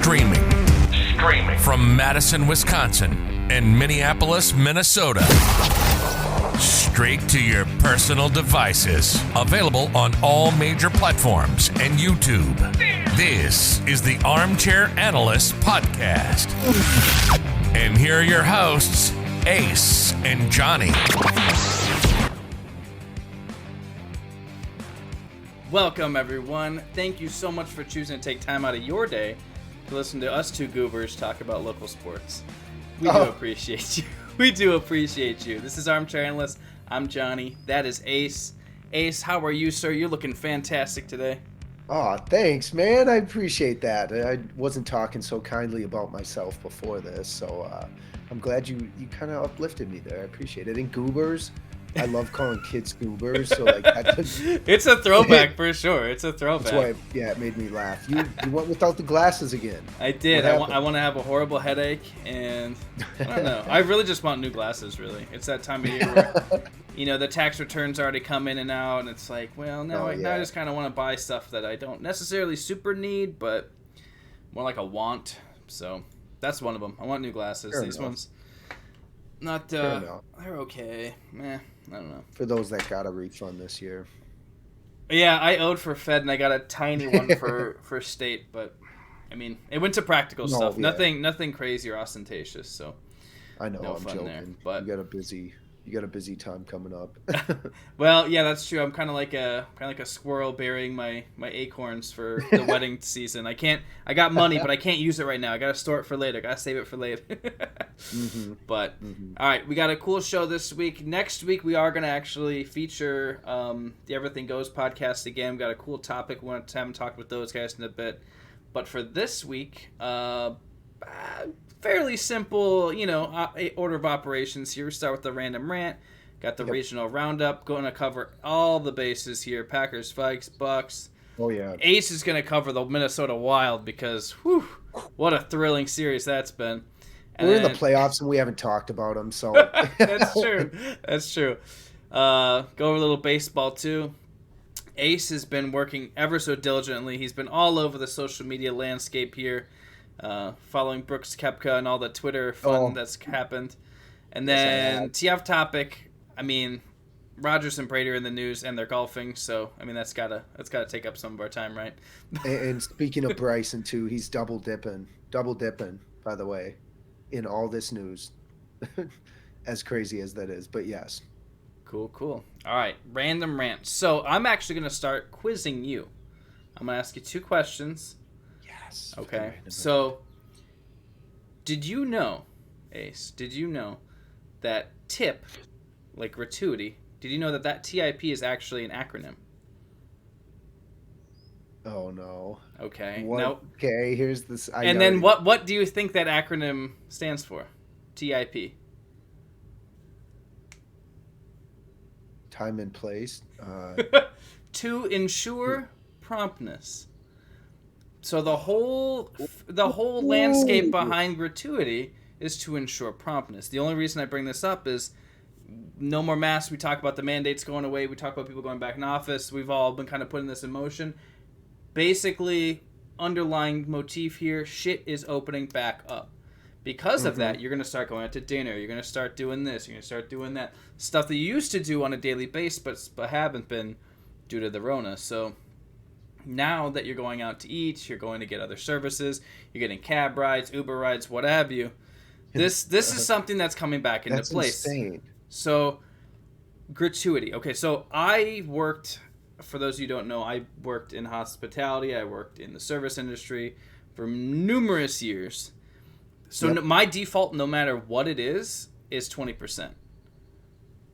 Streaming from Madison, Wisconsin and Minneapolis, Minnesota. Straight to your personal devices. Available on all major platforms and YouTube. This is the Armchair Analysts podcast. And here are your hosts, Ace and Johnny. Welcome, everyone. Thank you so much for choosing to take time out of your day to listen to us two goobers talk about local sports. We do appreciate you. We do appreciate you. This is Armchair Analysts. I'm Johnny. That is Ace. Ace, how are you, sir? You're looking fantastic today. Oh, thanks, man. I appreciate that. I wasn't talking so kindly about myself before this, so I'm glad you kind of uplifted me there. I appreciate it. And goobers, I love calling kids goobers, so like it's a throwback for sure. It's a throwback. That's why, it made me laugh. You went without the glasses again. I did. I want to have a horrible headache, and I don't know. I really just want new glasses. Really, it's that time of year where the tax returns already come in and out, and it's like, well, now I just kind of want to buy stuff that I don't necessarily super need, but more like a want. So that's one of them. I want new glasses. Fair These enough. ones, not they're okay. I don't know. For those that got a refund this year. Yeah, I owed for Fed, and I got a tiny one for state, but I mean, it went to practical stuff. Yeah. Nothing crazy or ostentatious. So I know, no I'm fun joking. there, but you got a busy time coming up. Well, yeah, that's true. I'm kind of like a squirrel burying my acorns for the wedding season. I got money, but I can't use it right now. I got to store it for later. Got to save it for later. But all right, we got a cool show this week. Next week we are going to actually feature the Everything Goes podcast again. We got a cool topic. We want to have talk with those guys in a bit. But for this week, fairly simple, order of operations here. We start with the Random Rant. Got the regional Roundup. Going to cover all the bases here. Packers, Vikes, Bucks. Oh, yeah. Ace is going to cover the Minnesota Wild because, what a thrilling series that's been. And We're in the playoffs and we haven't talked about them, so. That's true. That's true. Go over a little baseball, too. Ace has been working ever so diligently. He's been all over the social media landscape here. Following Brooks Koepka and all the Twitter fun that's happened. And then T.I.P.ing, I mean, Rodgers and Brady are in the news and they're golfing, so I mean that's gotta take up some of our time, right? And speaking of Bryson too, he's double dipping, by the way, in all this news. As crazy as that is, but yes. Cool. All right, Random Rant. So I'm actually gonna start quizzing you. I'm gonna ask you two questions. Okay, so did you know, Ace, that tip, like gratuity, did you know that T.I.P. is actually an acronym? Oh, no. Okay. No. Okay, here's this. Then what do you think that acronym stands for? T.I.P. Time and place. To ensure promptness. So the whole landscape behind gratuity is to ensure promptness. The only reason I bring this up is no more masks. We talk about the mandates going away. We talk about people going back in office. We've all been kind of putting this in motion. Basically, underlying motif here, shit is opening back up. Because of that, you're going to start going out to dinner. You're going to start doing this. You're going to start doing that. Stuff that you used to do on a daily basis but haven't been due to the Rona. So now that you're going out to eat, you're going to get other services, you're getting cab rides, Uber rides, what have you. This is something that's coming back into place. Insane. So, gratuity. Okay, so I worked, for those of you who don't know, I worked in hospitality, I worked in the service industry for numerous years. So my default, no matter what it is 20%.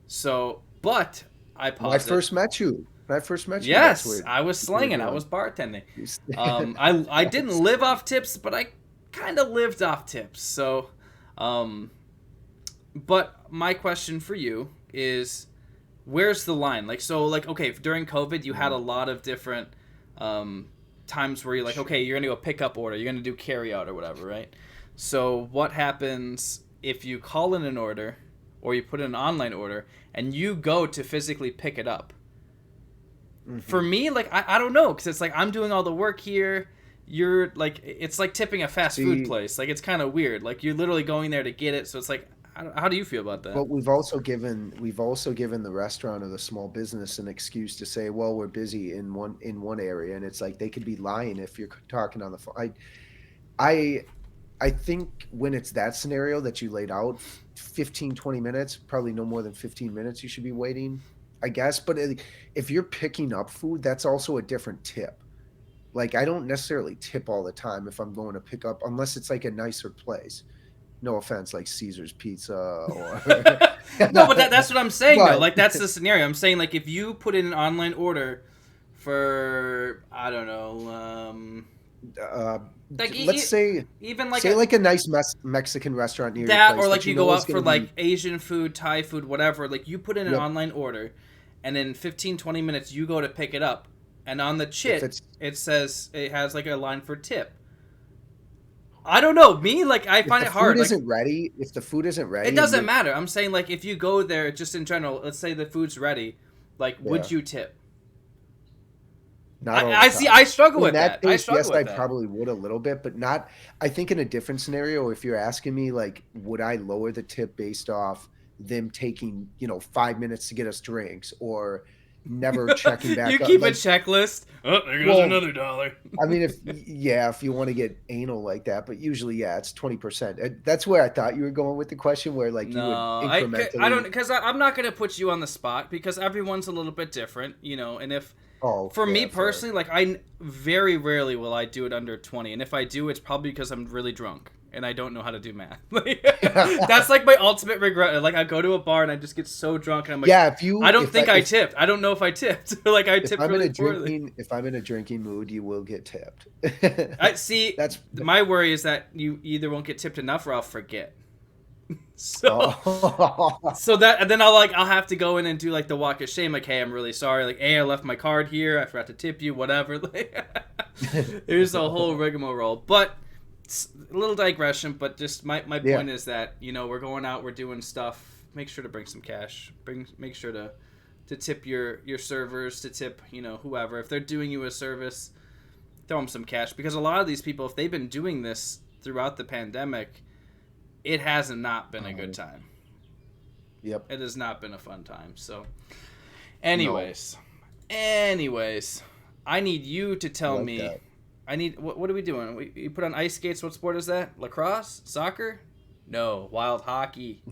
So, but I paused When I first met you. Yes, I was slinging. I was bartending. I didn't live off tips, but I kind of lived off tips. So, but my question for you is, where's the line? Okay, during COVID, you had a lot of different times where you're like, okay, you're gonna go pick up order, you're gonna do carry out or whatever, right? So what happens if you call in an order or you put in an online order and you go to physically pick it up? For me, I don't know, because it's like I'm doing all the work here. you're like, it's like tipping a fast food place. Like, it's kind of weird. Like, you're literally going there to get it. So it's like, how do you feel about that? But we've also given the restaurant or the small business an excuse to say, well, we're busy in one area, and it's like they could be lying if you're talking on the phone. I think when it's that scenario that you laid out, 15, 20 minutes, probably no more than 15 minutes you should be waiting, I guess. But if you're picking up food, that's also a different tip. Like, I don't necessarily tip all the time if I'm going to pick up, unless it's like a nicer place. No offense, like Caesar's Pizza or... No, but that's what I'm saying, though. Like, that's the scenario. I'm saying, like, if you put in an online order for, I don't know, like, let's say even like a nice Mexican restaurant near that, your place, or like you go out for like be... Asian food, Thai food, whatever. Like, you put in an online order, and in 15, 20 minutes you go to pick it up, and on the chit it says it has like a line for tip. I don't know. Me, like, I find it hard. If the food isn't ready, it doesn't matter. I'm saying, like, if you go there, just in general, let's say the food's ready, like, would you tip? I struggle with that. I probably would a little bit, but not. I think in a different scenario, if you're asking me, like, would I lower the tip based off them taking 5 minutes to get us drinks, or never checking back? You keep a checklist. Oh, there goes another $1. I mean, if you want to get anal like that, but usually, it's 20%. That's where I thought you were going with the question, where like you would incrementally. I don't, because I'm not going to put you on the spot, because everyone's a little bit different, and if. For me personally, like, I very rarely will I do it under 20, and if I do, it's probably because I'm really drunk and I don't know how to do math. That's like my ultimate regret. Like, I go to a bar and I just get so drunk, and I'm like, I don't think I tipped. I don't know if I tipped. Like, I tipped really poorly. If I'm in a drinking mood, you will get tipped. I see. My worry is that you either won't get tipped enough or I'll forget. So that, and then I'll have to go in and do like the walk of shame, like, hey, I'm really sorry, like, hey, I left my card here, I forgot to tip you, whatever. There's a whole rigmarole. But a little digression, but just my point is that, we're going out, we're doing stuff, make sure to bring some cash, make sure to tip your servers, to tip whoever, if they're doing you a service, throw them some cash, because a lot of these people, if they've been doing this throughout the pandemic, it has not been a good time. Yep. It has not been a fun time. So, anyways, I need you to tell me. That. I need. What are we doing? You put on ice skates. What sport is that? Lacrosse? Soccer? No. Wild hockey.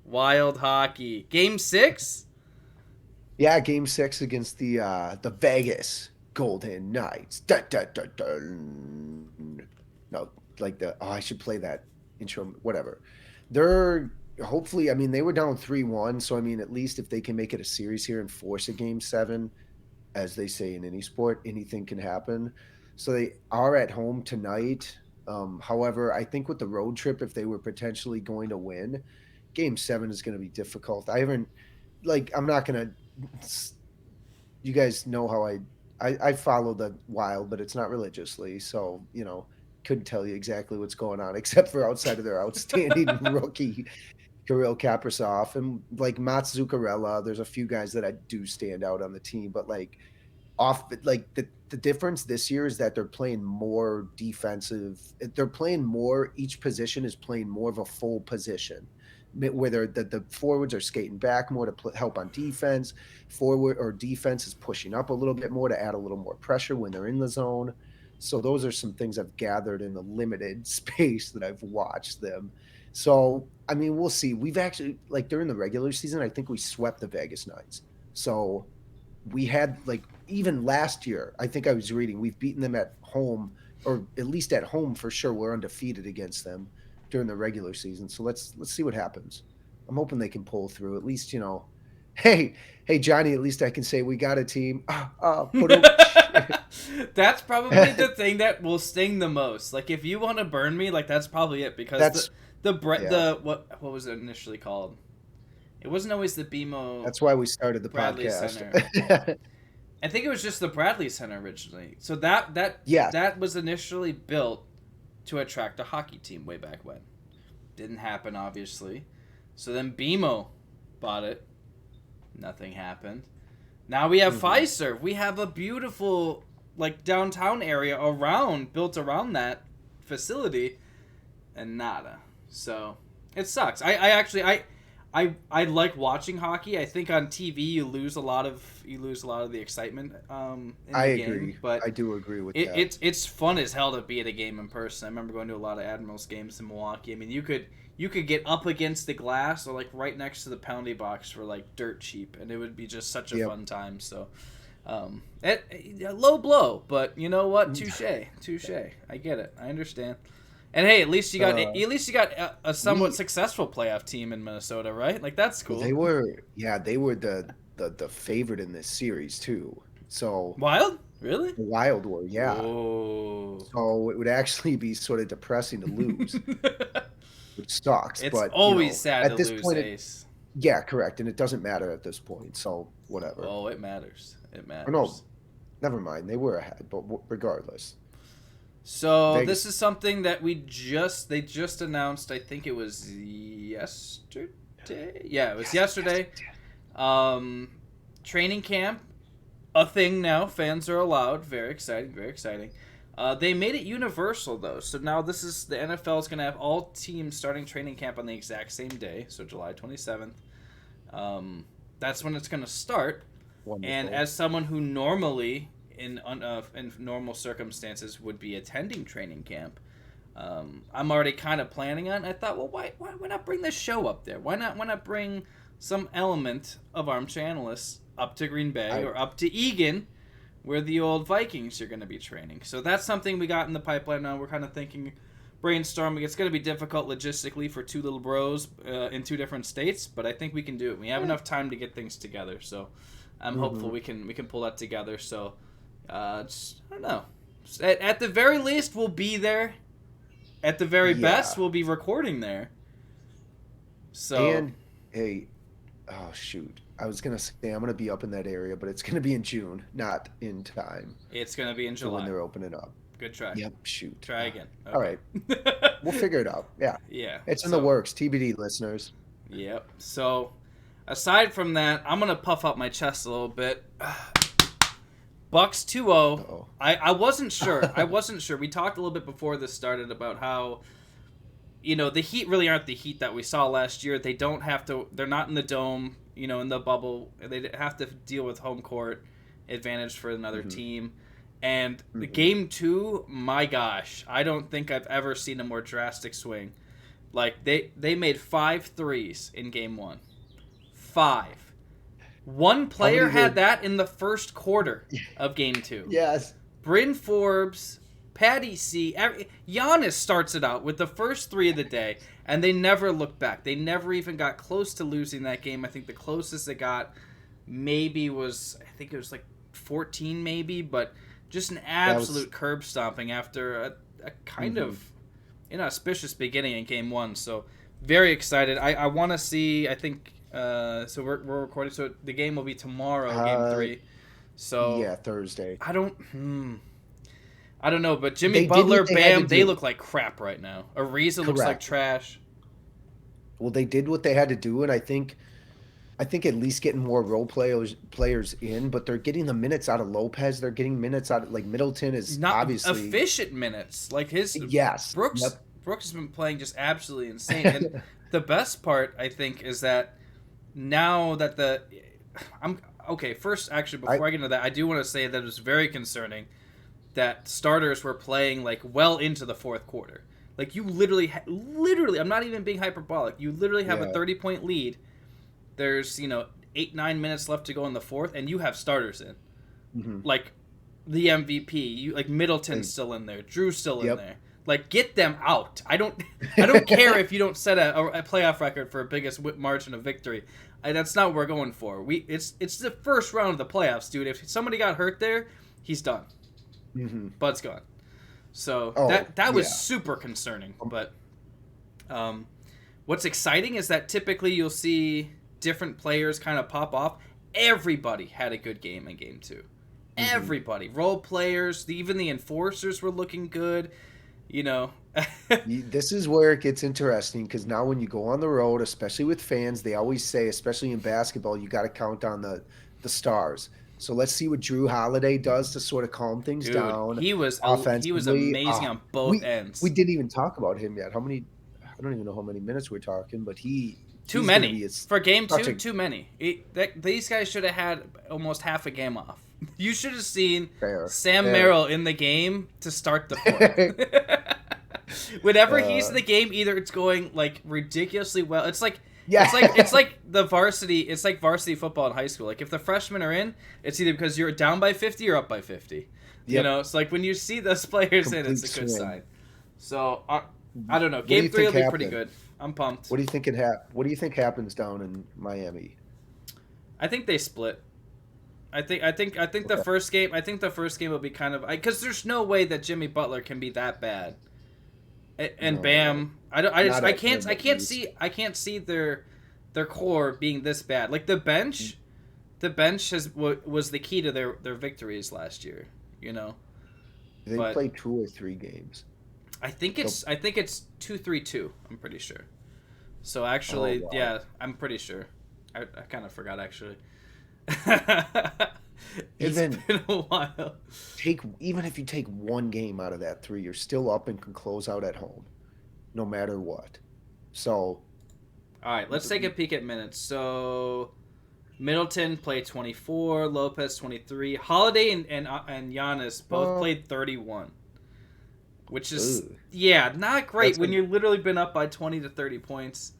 Wild hockey. Game 6? Yeah, Game 6 against the Vegas Golden Knights. Dun, dun, dun, dun. No, like I should play that intro, whatever. They're hopefully, I mean, they were down 3-1, so I mean, at least if they can make it a series here and force a Game 7, as they say in any sport, anything can happen. So they are at home tonight. However, I think with the road trip, if they were potentially going to win, Game 7 is going to be difficult. I'm not going to, you guys know how I follow the Wild, but it's not religiously, so couldn't tell you exactly what's going on, except for outside of their outstanding rookie Kirill Kaprizov and like Mats Zuccarello. There's a few guys that I do stand out on the team, but the difference this year is that they're playing more defensive. They're playing more. Each position is playing more of a full position, whether the forwards are skating back more to help on defense. Forward or defense is pushing up a little bit more to add a little more pressure when they're in the zone. So those are some things I've gathered in the limited space that I've watched them. So, I mean, we'll see. We've actually, during the regular season, I think we swept the Vegas Knights. So we had, even last year, I think I was reading, we've beaten them at home, or at least at home for sure. We're undefeated against them during the regular season. So let's see what happens. I'm hoping they can pull through. At least, hey, Johnny, at least I can say we got a team. That's probably the thing that will sting the most. Like, if you want to burn me, that's probably it, because what was it initially called? It wasn't always the BMO. That's why we started the Bradley podcast. Center. I think it was just the Bradley Center originally. So that was initially built to attract a hockey team way back when. Didn't happen, obviously. So then BMO bought it. Nothing happened. Now we have Pfizer. We have a beautiful like downtown area built around that facility, and nada. So it sucks. I like watching hockey. I think on TV you lose a lot of the excitement. In the I game, agree. but I do agree with that. It's fun as hell to be at a game in person. I remember going to a lot of Admirals games in Milwaukee. I mean, you could get up against the glass or like right next to the penalty box for like dirt cheap, and it would be just such a fun time. So, low blow, but you know what? Touche. I get it. I understand. And hey, at least you got a somewhat successful playoff team in Minnesota, right? Like that's cool. They were the favorite in this series too. So Wild, really? The Wild were, yeah. Oh. So it would actually be sort of depressing to lose, which sucks. It's but always sad at to this lose, point, Ace. yeah, correct, and it doesn't matter at this point. So whatever. Oh, it matters. It matters. Or no, never mind. They were ahead, but regardless. So Vegas. this is something that they just announced. I think it was yesterday. Yeah, it was yesterday. Training camp, a thing now. Fans are allowed. Very exciting. Very exciting. They made it universal though. So now the NFL is going to have all teams starting training camp on the exact same day. So July 27th. That's when it's going to start. Wonderful. And as someone who normally in normal circumstances would be attending training camp, I'm already kind of planning on it. I thought, well, why not bring this show up there? Why not bring some element of Armchair Analysts up to Green Bay or up to Egan, where the old Vikings are going to be training? So that's something we got in the pipeline now. We're kind of thinking, brainstorming. It's going to be difficult logistically for two little bros in two different states, but I think we can do it. We have enough time to get things together, so I'm hopeful we can pull that together. So. I don't know. At the very least, we'll be there. At the very best, we'll be recording there. So. And hey, oh shoot! I was gonna say I'm gonna be up in that area, but it's gonna be in June, not in time. It's gonna be in July when they're opening up. Good try. Yep. Shoot. Try again. Okay. All right. We'll figure it out. Yeah. Yeah. It's in the works. TBD, listeners. Yep. So, aside from that, I'm gonna puff up my chest a little bit. Bucks 2-0. Uh-oh. I wasn't sure. We talked a little bit before this started about how, the Heat really aren't the Heat that we saw last year. They don't have to. They're not in the dome. In the bubble. They have to deal with home court advantage for another team. And the game 2, my gosh, I don't think I've ever seen a more drastic swing. Like they made 5 threes in game 1. 5. One player had that in the first quarter of game 2. Yes. Bryn Forbes, Patty C. Giannis starts it out with the first 3 of the day, and they never looked back. They never even got close to losing that game. I think the closest they got maybe was, I think it was like 14 maybe, but just an absolute curb stomping after a kind of inauspicious beginning in game 1. So very excited. I want to see, I think... so we're recording. So the game will be tomorrow, game 3. So yeah, Thursday. I don't know, but Jimmy Butler, Bam, they look like crap right now. Ariza looks like trash. Well, they did what they had to do, and I think at least getting more role players in, but they're getting the minutes out of Lopez. They're getting minutes out of Middleton is not obviously efficient minutes. Like his Brooks has been playing just absolutely insane. And the best part, I think, is that now that first, actually, before I get into that, I do want to say that it was very concerning that starters were playing well into the fourth quarter. Like you literally, I'm not even being hyperbolic. You literally have a 30-point lead. There's 8-9 minutes left to go in the fourth, and you have starters in, like the MVP. Middleton's still in there, Drew's still in there. Like, get them out. I don't care if you don't set a playoff record for biggest margin of victory. That's not what we're going for. It's the first round of the playoffs, dude. If somebody got hurt there, he's done. Bud's gone. So that was super concerning. But what's exciting is that typically you'll see different players kind of pop off. Everybody had a good game in game 2. Everybody. Role players, even the enforcers were looking good. This is where it gets interesting because now when you go on the road, especially with fans, they always say, especially in basketball, you got to count on the stars. So let's see what Drew Holiday does to sort of calm things Dude, down. he was Offensively. amazing on both ends. We didn't even talk about him yet. How many? I don't even know how many minutes we're talking, but too many for game 2. Too many. These guys should have had almost half a game off. You should have seen Sam Merrill in the game to start the 4th. Whenever he's in the game, either it's going like ridiculously well. It's like it's like varsity football in high school. Like if the freshmen are in, it's either because you're down by 50 or up by 50. Yep. You know, it's like when you see those players in, it's a good sign. So I don't know. Game 3 will be pretty good. I'm pumped. What do you think What do you think happens down in Miami? I think they split. I think the first game. I think the first game will be kind of because there's no way that Jimmy Butler can be that bad. And Bam, I can't see their core being this bad. Like the bench was the key to their victories last year. You know, they play 2 or 3 games. I think it's 2-3-2. I'm pretty sure. So actually, yeah, I'm pretty sure. I kind of forgot actually. It's been a while. Even if you take 1 game out of that 3, you're still up and can close out at home, no matter what. So, all right, let's take a peek at minutes. So, Middleton played 24, Lopez 23, Holiday and Giannis both played 31, which is not great when you've literally been up by 20 to 30 points.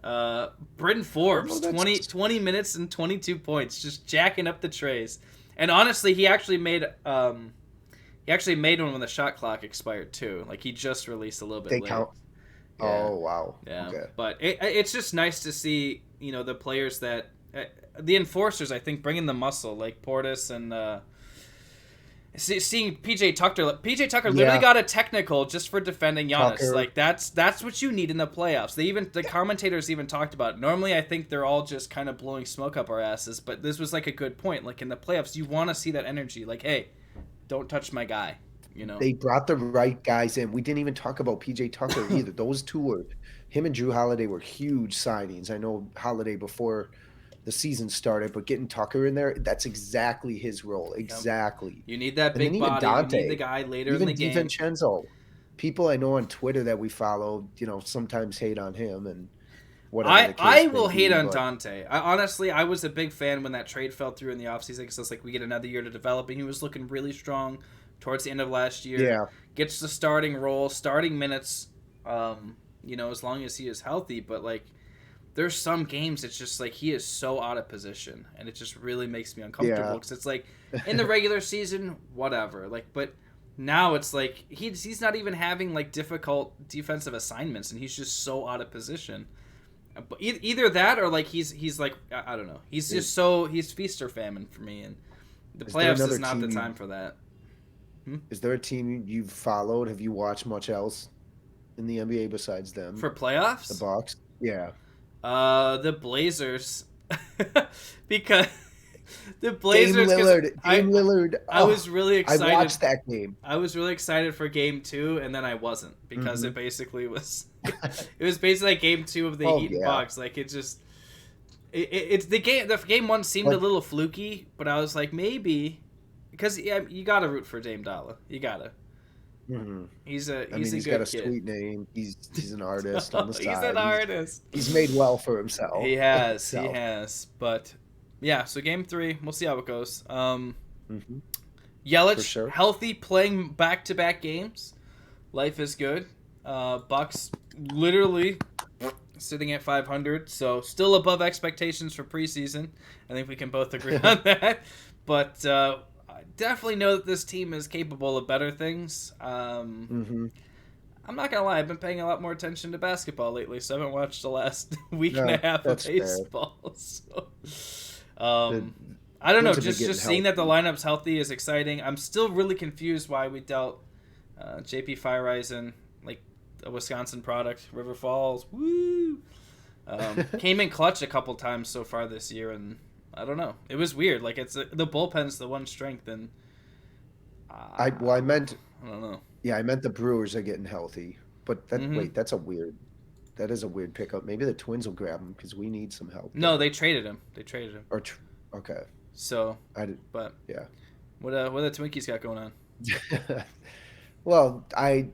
Britton Forbes, 20 minutes and 22 points, just jacking up the trays. And honestly, he actually made one when the shot clock expired too. Like he just released a little bit late. Count. Yeah. Oh wow. Yeah. Okay. But it's just nice to see the players that the enforcers. I think bringing the muscle like Portis and. Seeing PJ Tucker literally got a technical just for defending Giannis. Tucker. Like that's what you need in the playoffs. The commentators even talked about it. Normally I think they're all just kind of blowing smoke up our asses, but this was like a good point. Like in the playoffs, you want to see that energy. Like, hey, don't touch my guy. They brought the right guys in. We didn't even talk about PJ Tucker either. Those two him and Drew Holiday were huge signings. I know Holiday before the season started, but getting Tucker in there, that's exactly his role. Exactly. You need that big body. Dante, you need the guy later in the game. Even DiVincenzo. People I know on Twitter that we follow, sometimes hate on him and whatever. I will hate on Dante. Honestly, I was a big fan when that trade fell through in the offseason because it's like we get another year to develop, and he was looking really strong towards the end of last year. Yeah. Gets the starting role, starting minutes, as long as he is healthy, but like there's some games it's just like he is so out of position, and it just really makes me uncomfortable because it's like in the regular season, whatever. Like, but now it's like he's not even having like difficult defensive assignments, and he's just so out of position. But either that or like he's like I don't know. He's just he's feast or famine for me, and the playoffs is not the time for that. Is there a team you've followed? Have you watched much else in the NBA besides them for playoffs? The Bucks, yeah. The Blazers, because the Blazers. Dame Lillard. I was really excited. I watched that game. I was really excited for Game 2, and then I wasn't because it basically was. It was basically like Game 2 of the Heat and Bucks. Like it just, it's the game. The Game 1 seemed a little fluky, but I was like maybe, because you gotta root for Dame Dollar. You gotta. Mm-hmm. He's a got a sweet name. He's an artist on the side. He's an artist. He's made well for himself. He has. But yeah, so Game 3, we'll see how it goes. Yelich, healthy, playing back-to-back games. Life is good. Bucks literally sitting at 500, so still above expectations for preseason. I think we can both agree on that. But I definitely know that this team is capable of better things. I'm not going to lie, I've been paying a lot more attention to basketball lately, so I haven't watched the last week and a half of baseball. So, I don't know, just seeing that the lineup's healthy is exciting. I'm still really confused why we dealt JP Fireisen, like a Wisconsin product, River Falls. Woo! Came in clutch a couple times so far this year, and I don't know. It was weird. Like the bullpen's the one strength, and I don't know. Yeah, I meant the Brewers are getting healthy, but that is a weird pickup. Maybe the Twins will grab him because we need some help. No, they traded him. Okay. So, I did, but yeah. what the Twinkies got going on? Well,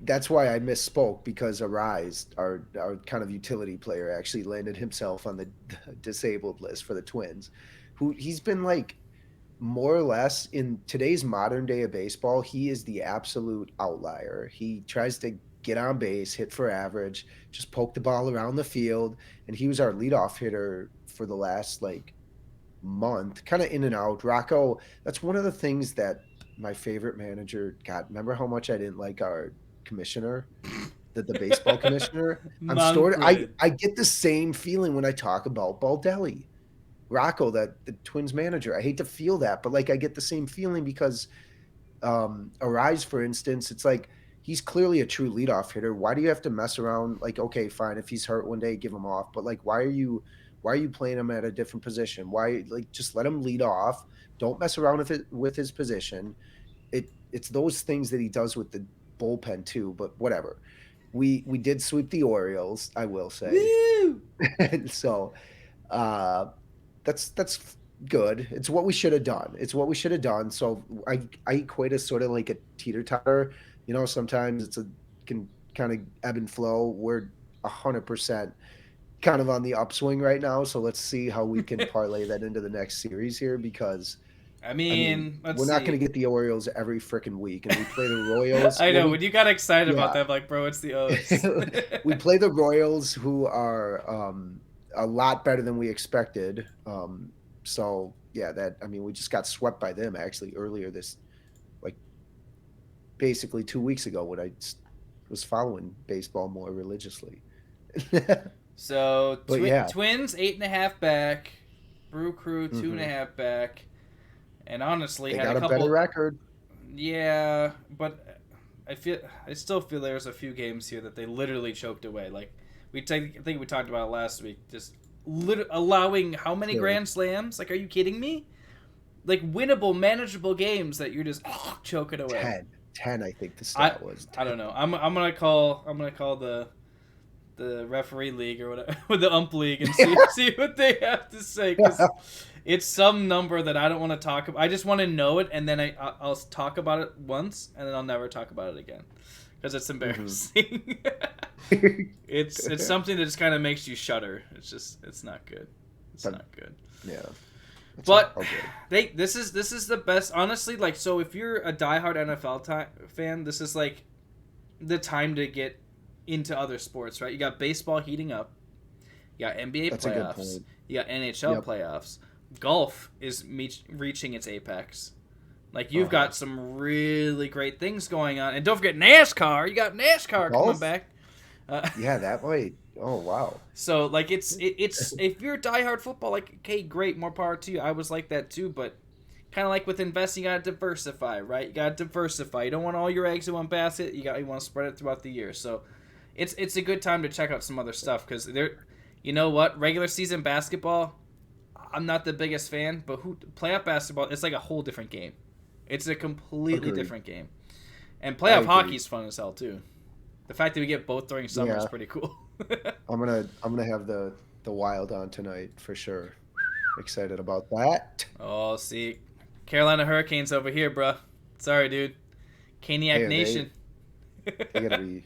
that's why I misspoke because Arise, our kind of utility player, actually landed himself on the disabled list for the Twins. He's been like more or less in today's modern day of baseball, he is the absolute outlier. He tries to get on base, hit for average, just poke the ball around the field, and he was our leadoff hitter for the last like month, kind of in and out. Rocco, that's one of the things that my favorite manager got. Remember how much I didn't like our commissioner, the baseball commissioner? Manfred. I get the same feeling when I talk about Baldelli. Rocco, that the Twins manager. I hate to feel that, but like I get the same feeling because Arise, for instance, it's like he's clearly a true leadoff hitter. Why do you have to mess around? Like, okay, fine, if he's hurt one day, give him off. But like, why are you playing him at a different position? Why, like, just let him lead off. Don't mess around with his position. It's those things that he does with the bullpen too. But whatever. We did sweep the Orioles, I will say. Woo! So that's good. It's what we should have done. So I equate it sort of like a teeter-totter. You know, sometimes can kind of ebb and flow. We're 100% kind of on the upswing right now. So let's see how we can parlay that into the next series here because I mean, let's we're not see. going to get the Orioles every freaking week, and we play the Royals. I know when you got excited about that, I'm like, bro, it's the O's. We play the Royals, who are a lot better than we expected. So yeah, we just got swept by them actually earlier basically 2 weeks ago when I was following baseball more religiously. So yeah. Twins 8.5 back, Brew Crew 2.5 back, and honestly they had got a couple better record. Yeah, but I still feel there's a few games here that they literally choked away. Like I think we talked about it last week, just allowing how many grand slams? Like, are you kidding me? Like winnable, manageable games that you're just choking away. 10, I think the stat was. 10. I don't know. I'm gonna call the referee league or whatever, with the ump league, and see what they have to say, because it's some number that I don't want to talk about. I just want to know it, and then I'll talk about it once, and then I'll never talk about it again because it's embarrassing. It's something that just kind of makes you shudder. It's not good. It's not good. Yeah. But this is the best, honestly. Like, so if you're a diehard NFL fan, this is like the time to get into other sports, right? You got baseball heating up, you got NBA playoffs, you got NHL playoffs. Golf is reaching its apex. Like, you've got some really great things going on, and don't forget NASCAR. You got NASCAR coming back. Yeah, that way. Oh wow. So like it's if you're a diehard football, like, okay, great, more power to you. I was like that too, but kind of like with investing, you gotta diversify, right? You gotta diversify. You don't want all your eggs in one basket. You want to spread it throughout the year. So it's a good time to check out some other stuff because you know what, regular season basketball, I'm not the biggest fan, but playoff basketball, it's like a whole different game. It's a completely different game, and playoff hockey's fun as hell too. The fact that we get both during summer is pretty cool. I'm gonna have the Wild on tonight for sure. Excited about that. Oh, see, Carolina Hurricanes over here, bruh. Sorry, dude. Caniac Nation. They gotta be.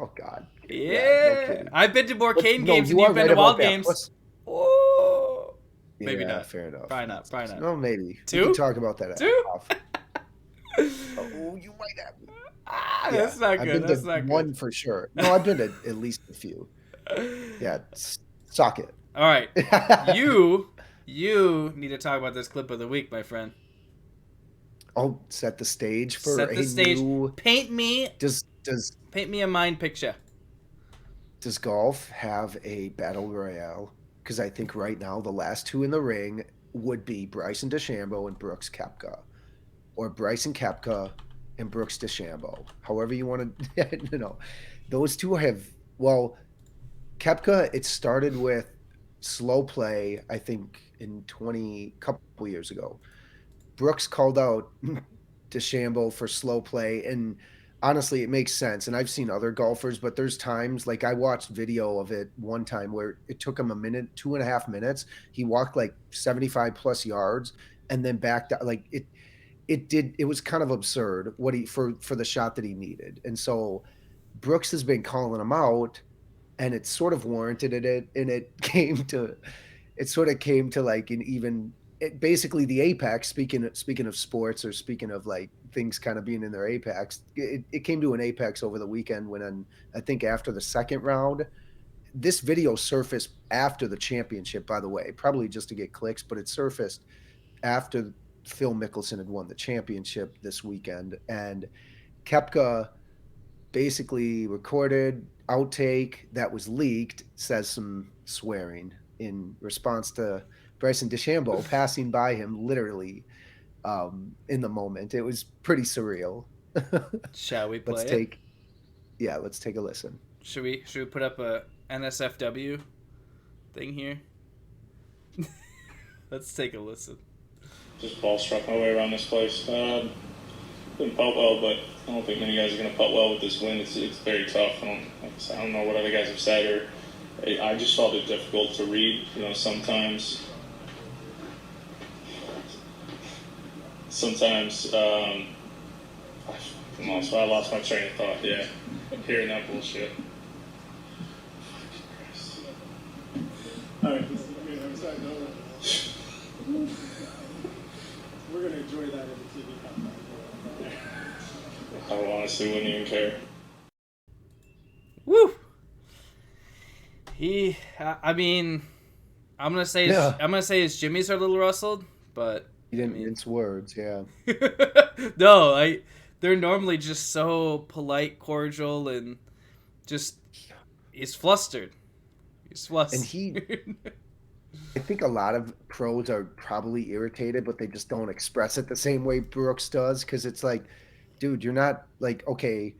Oh God. Yeah, no, I've been to more Cane games than you've been to Wild games. Oh, maybe not. Fair enough. Probably not. No, maybe. 2? We can talk about that. 2? Oh, you might have. That's not good. That's not good. One for sure. No, I've been to at least a few. Yeah, suck it. All right, you need to talk about this clip of the week, my friend. Oh, set the stage for new... Paint me a mind picture. Does golf have a battle royale? Because I think right now the last two in the ring would be Bryson DeChambeau and Brooks Koepka, or Bryson Koepka and Brooks DeChambeau. However you want to, those two have. Well, Koepka, it started with slow play. I think in couple years ago, Brooks called out DeChambeau for slow play, and honestly, it makes sense. And I've seen other golfers, but there's times like I watched video of it one time where it took him a minute, 2.5 minutes. He walked like 75 plus yards and then backed out. Like it was kind of absurd what for the shot that he needed. And so Brooks has been calling him out, and it sort of warranted it. And it sort of came to like an even, basically the apex, speaking of sports, or speaking of like things kind of being in their apex, it came to an apex over the weekend when I think after the second round, this video surfaced after the championship, by the way, probably just to get clicks, but it surfaced after Phil Mickelson had won the championship this weekend. And Koepka basically recorded outtake that was leaked, says some swearing in response to Bryson DeChambeau passing by him literally in the moment. It was pretty surreal. Shall we play let's take a listen. Should we put up a NSFW thing here? Let's take a listen. Just ball struck my way around this place. Didn't putt well, but I don't think many guys are going to putt well with this wind. It's very tough. I don't know what other guys have said, or I just felt it difficult to read. You know, sometimes I lost my train of thought. Yeah, hearing that bullshit. All right, we're going to enjoy that in the TV content. I honestly wouldn't even care. Woo! I mean, I'm gonna say his jimmies are a little rustled, but He didn't mince words, yeah. No, they're normally just so polite, cordial, and just he's flustered. And I think a lot of pros are probably irritated, but they just don't express it the same way Brooks does, because it's like, dude, you're not like, okay,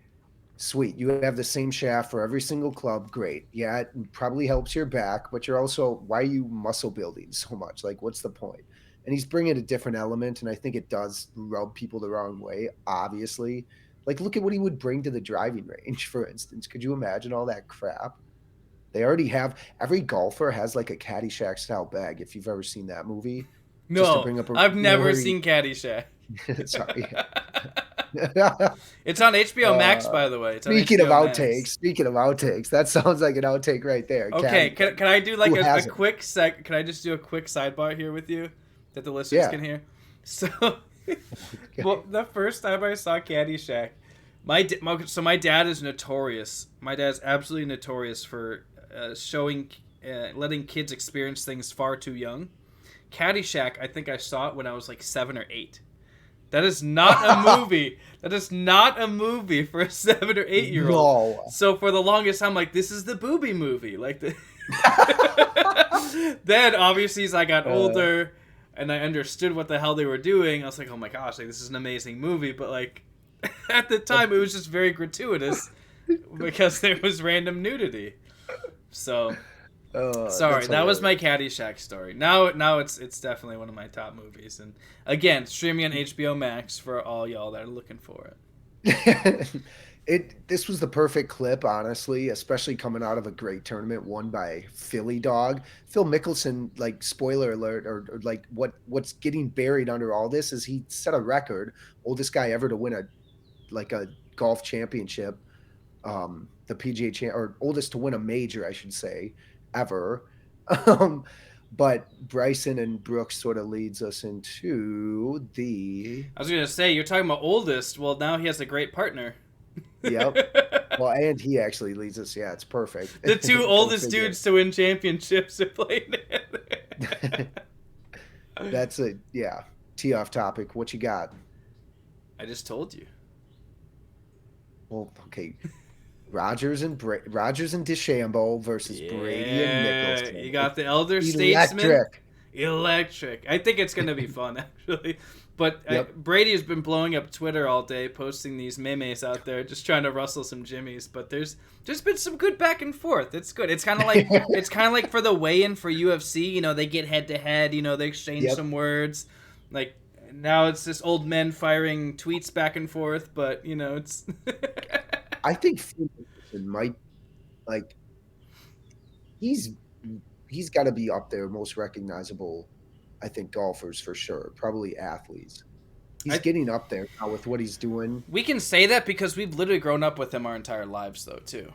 sweet, you have the same shaft for every single club, great. Yeah, it probably helps your back, but you're also, why are you muscle building so much? Like, what's the point? And he's bringing a different element, and I think it does rub people the wrong way, obviously. Like, look at what he would bring to the driving range, for instance. Could you imagine all that crap? They already have, every golfer has like a Caddyshack style bag, if you've ever seen that movie. No, I've never seen Caddyshack. Sorry. It's on HBO Max, by the way. Speaking of outtakes, that sounds like an outtake right there. Okay, can I do like a quick Can I just do a quick sidebar here with you that the listeners can hear? So, well, the first time I saw Caddyshack, my dad is notorious. My dad's absolutely notorious for letting kids experience things far too young. Caddyshack, I think I saw it when I was like 7 or 8. That is not a movie. That is not a movie for a 7 or 8-year-old. No. So for the longest time, I'm like, this is the booby movie. Like Then obviously as I got older and I understood what the hell they were doing, I was like, oh my gosh, like this is an amazing movie. But like at the time, it was just very gratuitous because there was random nudity. So. Sorry, that was my Caddyshack story. Now it's definitely one of my top movies, and again, streaming on HBO Max for all y'all that are looking for it. This was the perfect clip, honestly, especially coming out of a great tournament won by Philly dog Phil Mickelson. Like, spoiler alert, or like what's getting buried under all this is he set a record, oldest guy ever to win a golf championship, the PGA or oldest to win a major, I should say, ever. But Bryson and Brooks sort of leads us into the... I was going to say, you're talking about oldest. Well, now he has a great partner. Yep. Well, and he actually leads us. Yeah, it's perfect. The two oldest dudes to win championships are playing together. That's tee off topic. What you got? I just told you. Well, okay. Rodgers and DeChambeau versus Brady and Mickelson. You got the elder statesman. Electric. I think it's going to be fun, actually. But Brady has been blowing up Twitter all day, posting these memes out there, just trying to rustle some jimmies. But there's been some good back and forth. It's good. It's kind of like for the weigh-in for UFC. You know, they get head to head. You know, they exchange some words. Like now it's just old men firing tweets back and forth, but it's. I think Phil Mickelson might like he's got to be up there most recognizable. I think golfers for sure, probably athletes. He's getting up there now with what he's doing. We can say that because we've literally grown up with him our entire lives, though, too.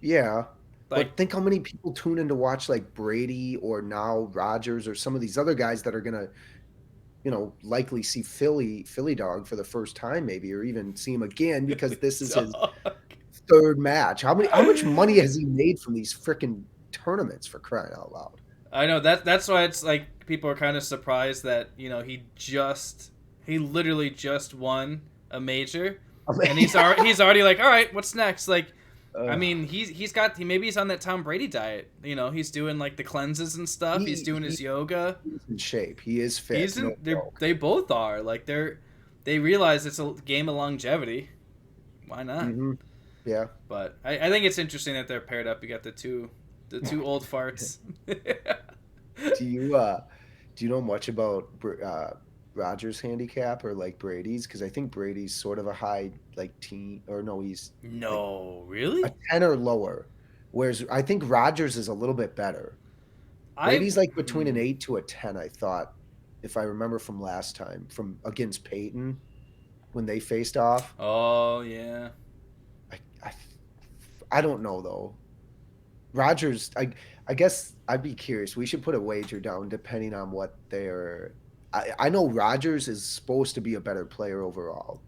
Yeah. But think how many people tune in to watch like Brady or now Rodgers or some of these other guys that are going to, likely see Philly Dog for the first time maybe, or even see him again because this is his third match. How much money has he made from these freaking tournaments, for crying out loud? I know that's why it's like people are kind of surprised that he literally just won a major, and he's already like, all right, what's next? Like, I mean, maybe he's on that Tom Brady diet. He's doing like the cleanses and stuff. He's doing his yoga. He's in shape. He is fit. They both are. Like they realize it's a game of longevity. Why not? Mm-hmm. Yeah. But I think it's interesting that they're paired up. You got the two old farts. Do you know much about Rodgers' handicap or like Brady's? Because I think Brady's sort of a high like teen, or no, he's really a 10 or lower, whereas I think Rodgers is a little bit better. Brady's like between an 8 to a 10, I thought, if I remember from last time, from against Peyton when they faced off. Oh yeah. I don't know though. Rodgers, I guess I'd be curious. We should put a wager down depending on what they're. I know Rodgers is supposed to be a better player overall,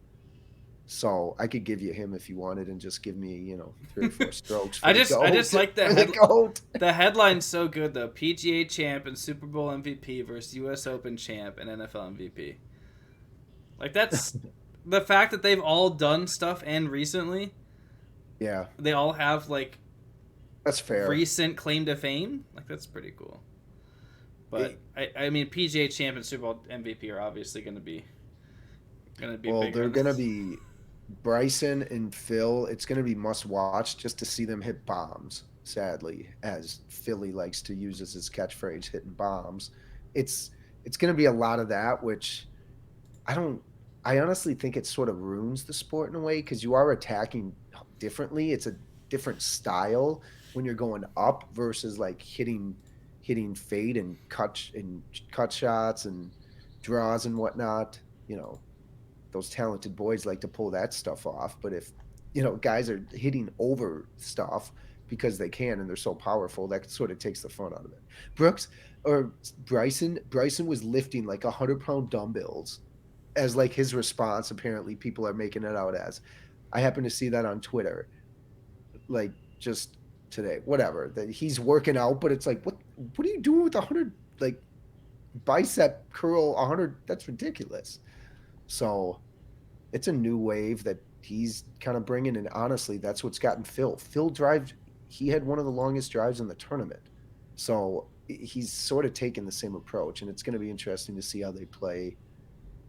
so I could give you him if you wanted, and just give me 3 or 4 strokes. I just like the headline's so good though. PGA champ and Super Bowl MVP versus U.S. Open champ and NFL MVP. Like that's the fact that they've all done stuff and recently. Yeah, they all have like. That's fair. Recent claim to fame, like that's pretty cool. But I mean, PGA champ and Super Bowl MVP are obviously going to be. Well, they're going to be Bryson and Phil. It's going to be must watch just to see them hit bombs. Sadly, as Philly likes to use as his catchphrase, hitting bombs. It's going to be a lot of that, which I honestly think it sort of ruins the sport in a way because you are attacking differently. It's a different style when you're going up versus like hitting fade and cut shots and draws and whatnot. Those talented boys like to pull that stuff off. But if guys are hitting over stuff because they can and they're so powerful, that sort of takes the fun out of it. Bryson was lifting like 100-pound dumbbells as like his response. Apparently, people are making it out as. I happened to see that on Twitter. Like just today, whatever, that he's working out, but it's like, what are you doing with 100 like bicep curl 100? That's ridiculous. So it's a new wave that he's kind of bringing, and honestly, that's what's gotten Phil he had one of the longest drives in the tournament, so he's sort of taken the same approach, and it's going to be interesting to see how they play.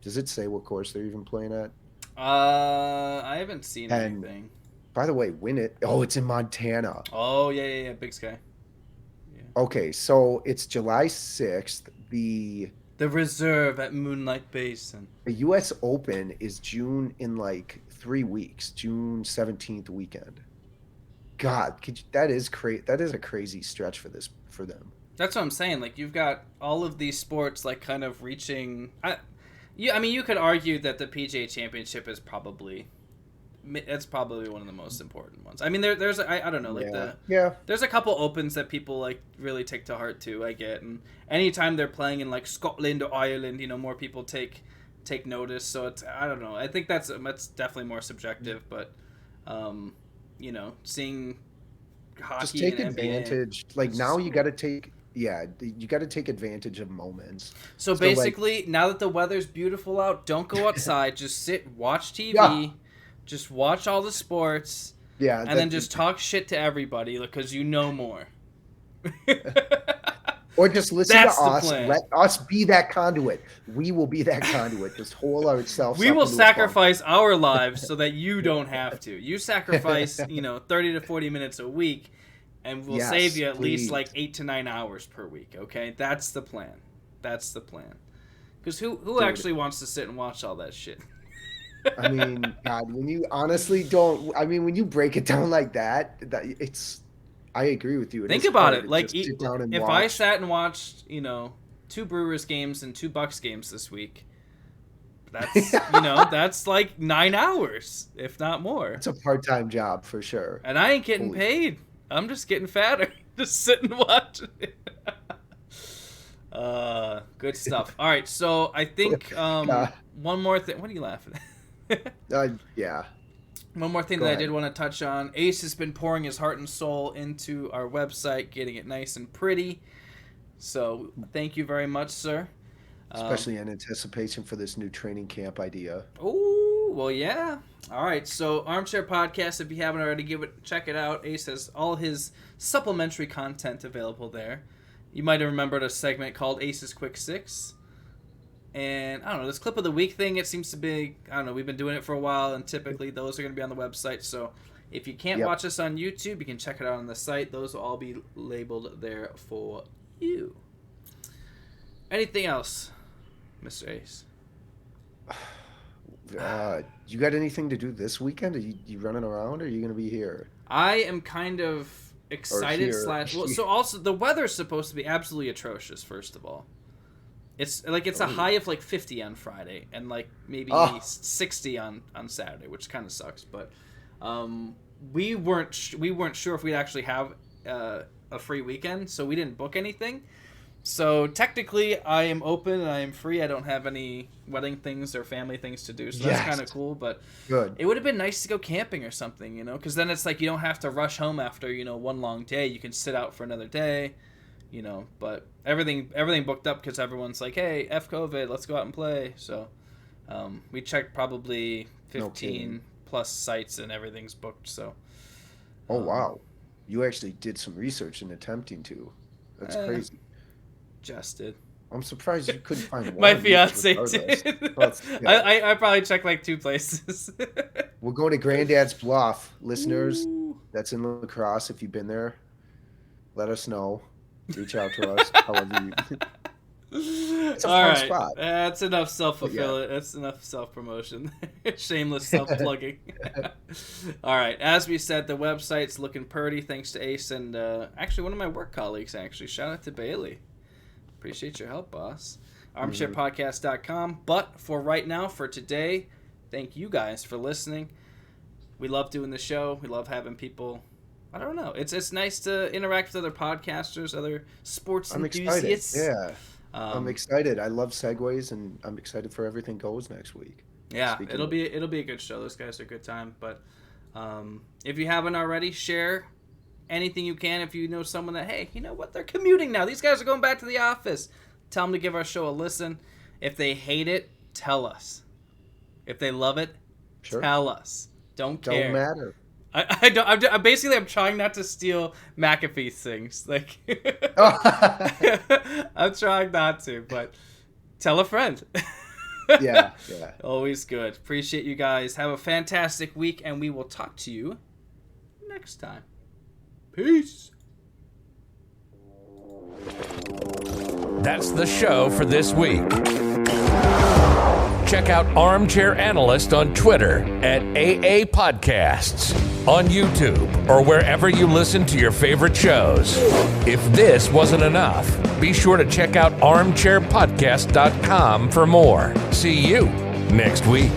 Does it say what course they're even playing at? I haven't seen anything. By the way, win it. Oh, it's in Montana. Oh, yeah. Big Sky. Yeah. Okay, so it's July 6th. The reserve at Moonlight Basin. The U.S. Open is June in like 3 weeks. June 17th weekend. God, that is a crazy stretch for them. That's what I'm saying. Like, you've got all of these sports like kind of reaching. I mean, you could argue that the PGA Championship is probably. It's probably one of the most important ones. I mean, there's I don't know, like there's a couple opens that people like really take to heart too. I get, and anytime they're playing in like Scotland or Ireland, more people take notice. So it's I don't know. I think that's definitely more subjective, but seeing hockey just take and advantage. NBA, like now you got to take. Yeah, you got to take advantage of moments. So basically, now that the weather's beautiful out, don't go outside. Just sit, watch TV. Yeah. Just watch all the sports, and then just talk shit to everybody because you know more. Or just listen to us. Let us be that conduit. We will be that conduit. Just hold ourselves. We will sacrifice our lives so that you don't have to. You sacrifice, 30 to 40 minutes a week, and we'll save you at least like 8 to 9 hours per week. Okay, that's the plan. Because who Dude. actually wants to sit and watch all that shit? I mean, God, when you honestly don't, I mean, when you break it down like that it's, I agree with you. Think about it. To Like, just sit down and if watch. I sat and watched, 2 Brewers games and 2 Bucks games this week, that's, that's like 9 hours, if not more. It's a part-time job for sure. And I ain't getting paid. I'm just getting fatter. Just sitting and watching it. Good stuff. All right, so I think one more thing. What are you laughing at? Yeah. One more thing Go that ahead. I did want to touch on. Ace has been pouring his heart and soul into our website, getting it nice and pretty. So thank you very much, sir. Especially in anticipation for this new training camp idea. Oh, well, yeah. All right, so Armchair Podcast, if you haven't already, check it out. Ace has all his supplementary content available there. You might have remembered a segment called Ace's Quick Six. And, I don't know, this clip of the week thing, it seems to be, I don't know, we've been doing it for a while, and typically those are going to be on the website. So if you can't watch us on YouTube, you can check it out on the site. Those will all be labeled there for you. Anything else, Mr. Ace? You got anything to do this weekend? Are you running around, or are you going to be here? I am kind of excited so also the weather's supposed to be absolutely atrocious. First of all, it's a high of like 50 on Friday and like maybe 60 on Saturday, which kind of sucks. But we weren't sure if we'd actually have a free weekend, so we didn't book anything. So technically, I am open and I am free. I don't have any wedding things or family things to do, so that's kind of cool. But good. It would have been nice to go camping or something, because then it's like you don't have to rush home after one long day. You can sit out for another day, But everything booked up because everyone's like, hey, F COVID, let's go out and play. So we checked probably 15 plus sites and everything's booked. So. Oh wow, you actually did some research in attempting to. That's crazy. Just did. I'm surprised you couldn't find one. My fiance did. I probably checked like 2 places. We're going to Granddad's Bluff, listeners. Ooh. That's in La Crosse. If you've been there, let us know. Reach out to us. It's a fun spot. That's enough self-fulfillment. That's enough self-promotion. Shameless self-plugging. All right. As we said, the website's looking pretty thanks to Ace and actually one of my work colleagues, actually. Shout out to Bailey. Appreciate your help, boss. ArmchairPodcast.com. But for right now, for today, thank you guys for listening. We love doing the show. We love having people. I don't know. It's nice to interact with other podcasters, other sports enthusiasts. Excited. Yeah. I'm excited. I love segues, and I'm excited for everything goes next week. Yeah, it'll be a good show. Those guys are a good time. But if you haven't already, share anything you can. If you know someone that, hey, you know what, they're commuting now. These guys are going back to the office. Tell them to give our show a listen. If they hate it, tell us. If they love it, tell us. Don't care. Don't matter. I don't. I'm trying not to steal McAfee's things. Like, I'm trying not to, but tell a friend. Yeah. Always good. Appreciate you guys. Have a fantastic week, and we will talk to you next time. Peace. That's the show for this week. Check out Armchair Analyst on Twitter at AA Podcasts, on YouTube, or wherever you listen to your favorite shows. If this wasn't enough, be sure to check out armchairpodcast.com for more. See you next week.